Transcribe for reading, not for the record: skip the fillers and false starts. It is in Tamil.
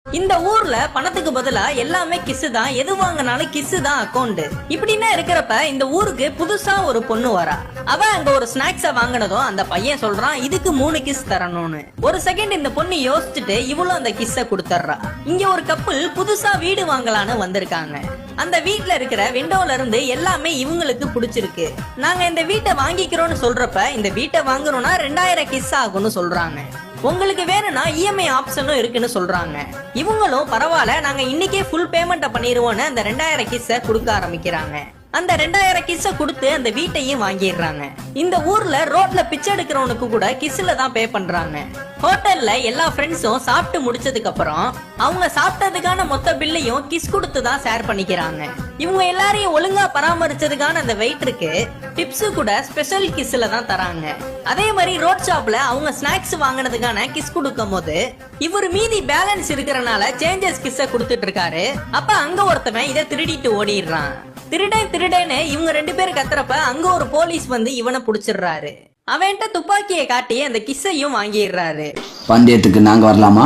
இந்த ஊர்ல பணத்துக்கு பதிலா எல்லாமே கிஸ் தான், எது வாங்கினாலும் கிஸ் தான் அக்கௌண்ட். இப்படின்னா இருக்கிறப்ப இந்த ஊருக்கு புதுசா ஒரு பொண்ணு வரா. அவ அங்க ஒரு ஸ்நாக்ஸ வாங்கினதும் அந்த பையன் சொல்றான் இதுக்கு 3 கிஸ் தரணும்னு. ஒரு செகண்ட் இந்த பொண்ணு யோசிச்சுட்டு இவ்வளவு அந்த கிஸ்ஸ கொடுத்துறா. இங்க ஒரு கப்பல் புதுசா வீடு வாங்கலான்னு வந்திருக்காங்க. அந்த வீட்ல இருக்கிற விண்டோல இருந்து எல்லாமே இவங்களுக்கு பிடிச்சிருக்கு. நாங்க இந்த வீட்டை வாங்கிக்கிறோம்னு சொல்றப்ப இந்த வீட்டை வாங்கணும்னா 2000 கிஸ் ஆகும்னு சொல்றாங்க. உங்களுக்கு வேணும்னா இஎம்ஐ ஆப்ஷனும் இருக்குன்னு சொல்றாங்க. இவங்களும் பரவாயில்ல நாங்க இன்னைக்கே ஃபுல் பேமெண்ட் பண்ணிடுவோம்னு அந்த 2000 கிஸ்ஸ கொடுக்க ஆரம்பிக்கிறாங்க. அந்த 2000 கிஸ்ஸ கொடுத்து அந்த வீட்டையும் வாங்கிடுறாங்க. இந்த ஊர்ல ரோட்ல பிச்சை எடுக்கிறவனுக்கு கூட கிஸ்ல தான் பே பண்றாங்க. ஹோட்டல்ல எல்லா ஃப்ரெண்ட்ஸும் சாப்பிட்டு முடிச்சதுக்கு அப்புறம் அவங்க சாப்பிட்டதுக்கான மொத்த பில்லையும் கிஸ் கொடுத்து தான் ஷேர் பண்ணிக்கிறாங்க. இவங்க எல்லாரையும் ஒழுங்கா பராமரிச்சதுக்கான அந்த வெயிட்டருக்கு டிப்ஸ் கூட ஸ்பெஷல் கிஸ்ல தான் தராங்க. அதே மாதிரி ரோட் ஷாப்ல அவங்க ஸ்நாக்ஸ் வாங்கினதுக்கான கிஸ் கொடுக்கும் போது இவர் மீதி பேலன்ஸ் இருக்கிறனால சேஞ்சஸ் கிஸ்ஸ கொடுத்துட்டு இருக்காரு. அப்ப அங்க ஒருத்தவன் இதை திருடிட்டு ஓடிடுறான். திருடேன்னு இவங்க 2 பேரும் கத்துறப்ப அங்க ஒரு போலீஸ் வந்து இவனை புடிச்சிடுறாரு. அவன்கிட்ட துப்பாக்கியை காட்டி அந்த கிஸ்ஸையும் வாங்கிடுறாரு. பந்தயத்துக்கு நாங்க வரலாமா?